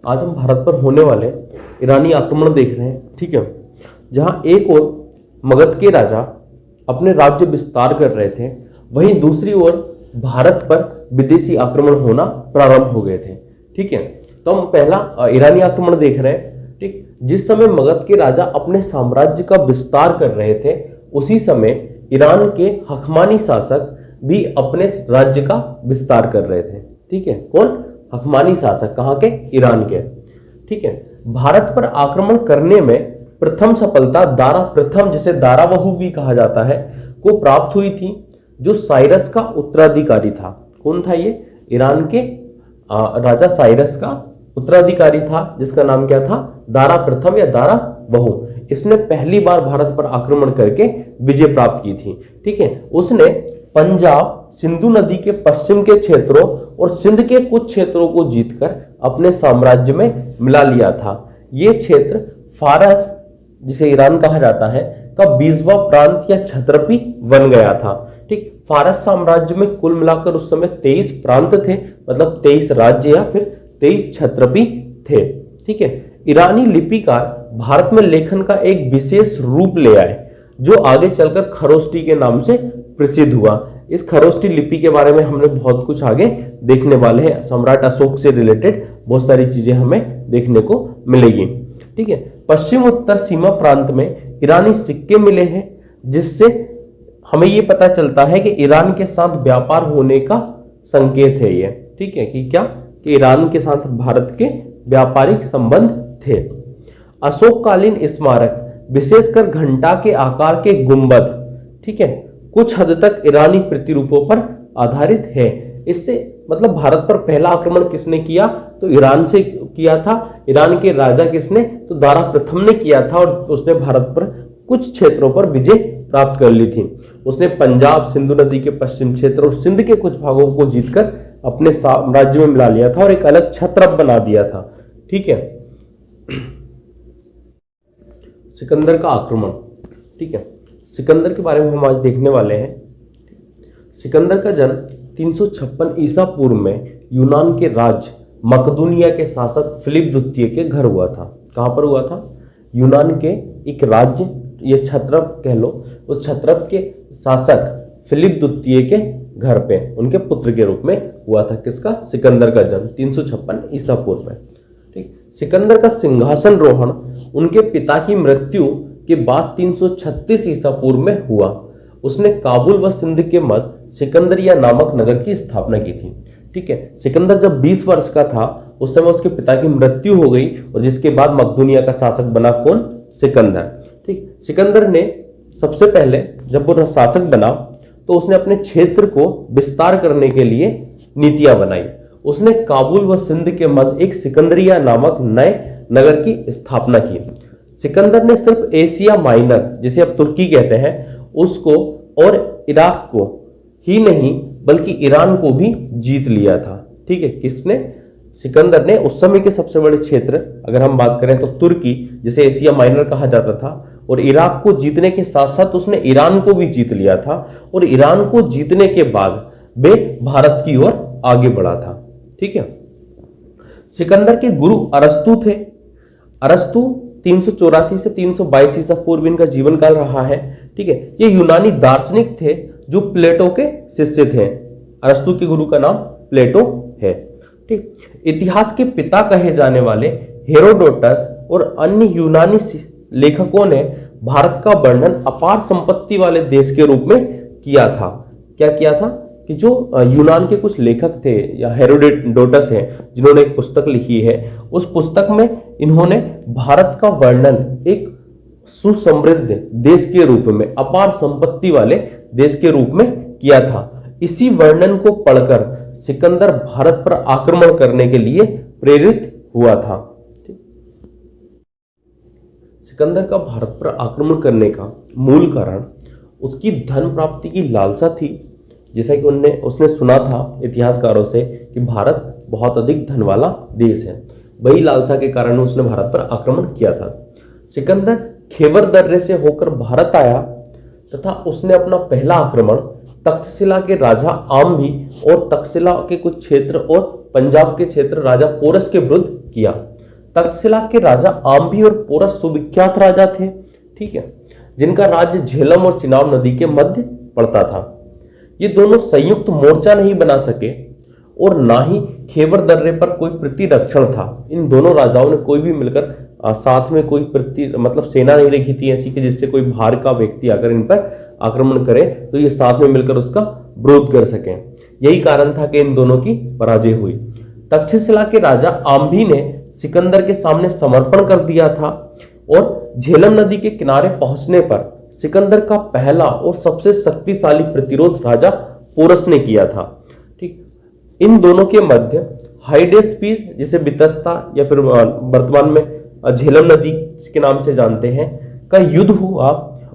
आज हम भारत पर होने वाले ईरानी आक्रमण देख रहे हैं, ठीक है। जहां एक ओर मगध के राजा अपने राज्य विस्तार कर रहे थे, वहीं दूसरी ओर भारत पर विदेशी आक्रमण होना प्रारंभ हो गए थे, ठीक है। तो हम पहला ईरानी आक्रमण देख रहे हैं, ठीक। जिस समय मगध के राजा अपने साम्राज्य का विस्तार कर रहे थे, उसी समय ईरान के हकमानी शासक भी अपने राज्य का विस्तार कर रहे थे, ठीक है। कौन? हकमानी शासक, कहां के? ईरान के, ठीक है। भारत पर आक्रमण करने में प्रथम सफलता दारा प्रथम, जिसे दारावहु भी कहा जाता है, को प्राप्त हुई थी, जो साइरस का उत्तराधिकारी था। कौन था ये? ईरान के राजा साइरस का उत्तराधिकारी था, जिसका नाम क्या था? दारा प्रथम या दारावहु। इसने पहली बार भारत पर आक्रमण करके विजय प्राप्त की थी, ठीक है। उसने पंजाब, सिंधु नदी के पश्चिम के क्षेत्रों और सिंध के कुछ क्षेत्रों को जीतकर अपने साम्राज्य में मिला लिया था। ये क्षेत्र फारस, जिसे ईरान कहा जाता है, का 20वां प्रांत या क्षत्रपी बन गया था, ठीक। फारस साम्राज्य में कुल मिलाकर उस समय 23 प्रांत थे, मतलब 23 राज्य या फिर 23 क्षत्रपी थे, ठीक है। ईरानी लिपिकार भारत में लेखन का एक विशेष रूप ले आए, जो आगे चलकर खरोष्टी के नाम से प्रसिद्ध हुआ। इस खरोष्टी लिपि के बारे में हमने बहुत कुछ आगे देखने वाले हैं। सम्राट अशोक से रिलेटेड बहुत सारी चीजें हमें देखने को मिलेगी, ठीक है। पश्चिम उत्तर सीमा प्रांत में ईरानी सिक्के मिले हैं, जिससे हमें यह पता चलता है कि ईरान के साथ व्यापार होने का संकेत है ये, ठीक है। कि क्या? कि ईरान के साथ भारत के व्यापारिक संबंध थे। अशोककालीन स्मारक, विशेषकर घंटा के आकार के गुंबद, ठीक है, कुछ हद तक ईरानी प्रतिरूपों पर आधारित है। इससे मतलब भारत पर पहला आक्रमण किसने किया? तो ईरान से किया था। ईरान के राजा किसने? तो दारा प्रथम ने किया था, और उसने भारत पर कुछ क्षेत्रों पर विजय प्राप्त कर ली थी। उसने पंजाब, सिंधु नदी के पश्चिम क्षेत्र और सिंध के कुछ भागों को जीतकर अपने साम्राज्य में मिला लिया था और एक अलग छत्रप बना दिया था, ठीक है। सिकंदर का आक्रमण, ठीक है। सिकंदर के बारे में हम आज देखने वाले हैं। सिकंदर का जन्म 356 ईसा पूर्व में यूनान के राज्य मकदूनिया के शासक फिलिप द्वितीय के घर हुआ था। कहां पर हुआ था? यूनान के एक राज्य, ये छत्रप कह लो, उस छत्रप के शासक फिलिप द्वितीय के घर पे उनके पुत्र के रूप में हुआ था। किसका? सिकंदर का जन्म 356 ईसा पूर्व में, ठीक। सिकंदर का सिंहासन रोहण उनके पिता की मृत्यु के बाद 336 ईसा पूर्व में हुआ। उसने काबुल व सिंध के मध्य सिकंदरिया नामक नगर की स्थापना की थी, ठीक है। सिकंदर जब 20 वर्ष का था, उस समय उसके पिता की मृत्यु हो गई, और जिसके बाद मकदूनिया का शासक बना कौन? सिकंदर, ठीक। सिकंदर ने सबसे पहले जब वो शासक बना, तो उसने अपने क्षेत्र को विस्तार करने के लिए नीतियां बनाई। उसने काबुल व सिंध के मध्य एक सिकंदरिया नामक नए नगर की स्थापना की। सिकंदर ने सिर्फ एशिया माइनर, जिसे अब तुर्की कहते हैं, उसको और इराक को ही नहीं बल्कि ईरान को भी जीत लिया था, ठीक है। किसने? सिकंदर ने उस समय के सबसे बड़े क्षेत्र, अगर हम बात करें तो तुर्की, जिसे एशिया माइनर कहा जाता था, और इराक को जीतने के साथ साथ उसने ईरान को भी जीत लिया था, और ईरान को जीतने के बाद वे भारत की ओर आगे बढ़ा था, ठीक है। सिकंदर के गुरु अरस्तु थे। अरस्तु 384 से 322 ईसा पूर्व इनका जीवन काल रहा है, ठीक है। ये यूनानी दार्शनिक थे जो प्लेटो के शिष्य थे। अरस्तु के गुरु का नाम प्लेटो है, ठीक। इतिहास के पिता कहे जाने वाले हेरोडोटस और अन्य यूनानी लेखकों ने भारत का वर्णन अपार संपत्ति वाले देश के रूप में किया था। क्या किया था? कि जो यूनान के कुछ लेखक थे या हेरोडोटस हैं, जिन्होंने एक पुस्तक लिखी है, उस पुस्तक में इन्होंने भारत का वर्णन एक सुसमृद्ध देश के रूप में, अपार संपत्ति वाले देश के रूप में किया था। इसी वर्णन को पढ़कर सिकंदर भारत पर आक्रमण करने के लिए प्रेरित हुआ था। सिकंदर का भारत पर आक्रमण करने का मूल कारण उसकी धन प्राप्ति की लालसा थी। जैसा कि उसने सुना था इतिहासकारों से कि भारत बहुत अधिक धन वाला देश है, वही लालसा के कारण उसने भारत पर आक्रमण किया था। सिकंदर खैबर दर्रे से होकर भारत आया तथा उसने अपना पहला आक्रमण तक्षशिला के राजा आम्भी और तक्षशिला के कुछ क्षेत्र और पंजाब के क्षेत्र राजा पोरस के विरुद्ध किया। तक्षशिला के राजा आम्भी और पोरस सुविख्यात राजा थे, ठीक है, जिनका राज्य झेलम और चिनाब नदी के मध्य पड़ता था। ये दोनों संयुक्त मोर्चा नहीं बना सके और ना ही खेबर दर्रे पर कोई प्रतिरक्षण था। इन दोनों राजाओं ने कोई भी मिलकर साथ में कोई मतलब सेना नहीं रखी थी ऐसी कि जिससे कोई बाहर का व्यक्ति अगर इन पर आक्रमण करे तो ये साथ में मिलकर उसका विरोध कर सकें। यही कारण था कि इन दोनों की पराजय हुई। तक्षशिला के राजा आम्भी ने सिकंदर के सामने समर्पण कर दिया था और झेलम नदी के किनारे पहुंचने पर सिकंदर का पहला और सबसे शक्तिशाली प्रतिरोध राजा पोरस ने किया था। ठीक, इन दोनों के मध्य हाइडेस्पीर जिसे बितस्ता या फिर वर्तमान में झेलम नदी के नाम से जानते हैं का युद्ध हुआ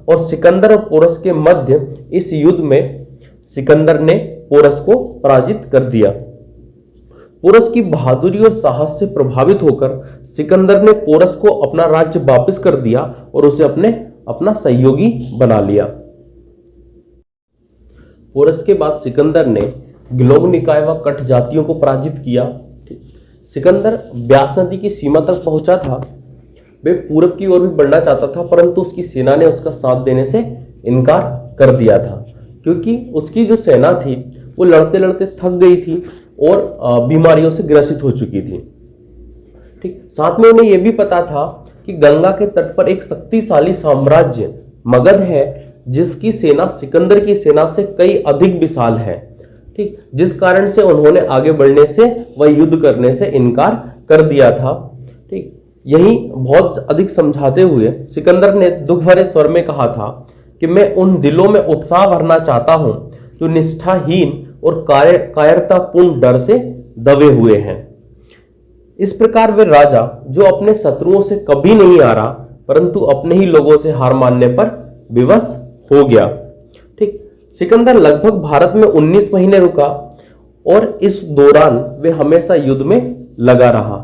और सिकंदर और पोरस के मध्य इस युद्ध में सिकंदर ने पोरस को पराजित कर दिया। पोरस की बहादुरी और साहस से प्रभावित होकर सिकंदर ने पोरस को अपना राज्य वापस कर दिया और उसे अपना सहयोगी बना लिया। पोरस के बाद सिकंदर ने गिलोग निकाय व कठ जातियों को पराजित किया। सिकंदर ब्यास नदी की सीमा तक पहुंचा था। वे पूरब की ओर भी बढ़ना चाहता था परंतु उसकी सेना ने उसका साथ देने से इनकार कर दिया था, क्योंकि उसकी जो सेना थी वो लड़ते लड़ते थक गई थी और बीमारियों से ग्रसित हो चुकी थी। ठीक, साथ में उन्हें यह भी पता था कि गंगा के तट पर एक शक्तिशाली साम्राज्य मगध है जिसकी सेना सिकंदर की सेना से कई अधिक विशाल है। ठीक, जिस कारण से उन्होंने आगे बढ़ने से व युद्ध करने से इनकार कर दिया था। ठीक, यही बहुत अधिक समझाते हुए सिकंदर ने दुख भरे स्वर में कहा था कि मैं उन दिलों में उत्साह भरना चाहता हूं जो निष्ठाहीन और कायरतापूर्ण डर से दबे हुए हैं। इस प्रकार वे राजा जो अपने शत्रुओं से कभी नहीं हारा परंतु अपने ही लोगों से हार मानने पर विवश हो गया। ठीक, सिकंदर लगभग भारत में 19 महीने रुका और इस दौरान वे हमेशा युद्ध में लगा रहा।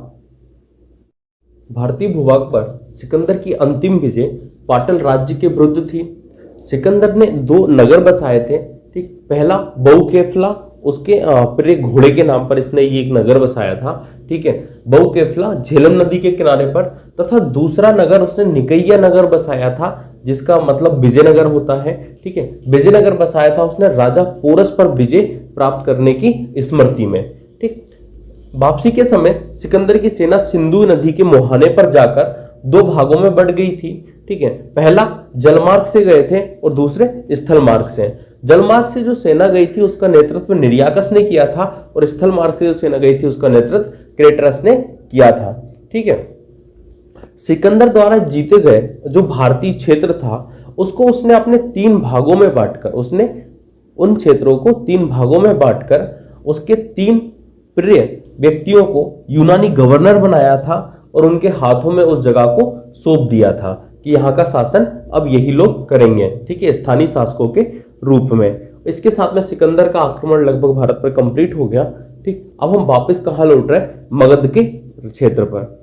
भारतीय भूभाग पर सिकंदर की अंतिम विजय पाटल राज्य के विरुद्ध थी। सिकंदर ने 2 नगर बसाए थे। ठीक, पहला बहुकेफला, उसके प्रिय घोड़े के नाम पर इसने ये एक नगर बसाया था। ठीक है, बहुकेफला झेलम नदी के किनारे पर, तथा दूसरा नगर उसने निकैया नगर बसाया था जिसका मतलब विजयनगर होता है। ठीक है, विजयनगर बसाया था उसने राजा पोरस पर विजय प्राप्त करने की स्मृति में। ठीक, वापसी के समय सिकंदर की सेना सिंधु नदी के मुहाने पर जाकर 2 भागों में बढ़ गई थी। ठीक है, पहला जलमार्ग से गए थे और दूसरे स्थल मार्ग से। जलमार्ग से जो सेना गई थी उसका नेतृत्व निर्याकस ने किया था और स्थल मार्ग से जो सेना गई थी उसका नेतृत्व क्रेटरस ने किया था। ठीक है, सिकंदर द्वारा जीते गए जो भारतीय क्षेत्र था उसको उसने अपने 3 भागों में बांटकर, उसने उन क्षेत्रों को 3 भागों में बांटकर उसके 3 प्रिय व्यक्तियों को यूनानी गवर्नर बनाया था और उनके हाथों में उस जगह को सौंप दिया था कि यहाँ का शासन अब यही लोग करेंगे। ठीक है, स्थानीय शासकों के रूप में। इसके साथ में सिकंदर का आक्रमण लगभग भारत पर कंप्लीट हो गया। ठीक, अब हम वापस कहाँ लौट रहे हैं? मगध के क्षेत्र पर।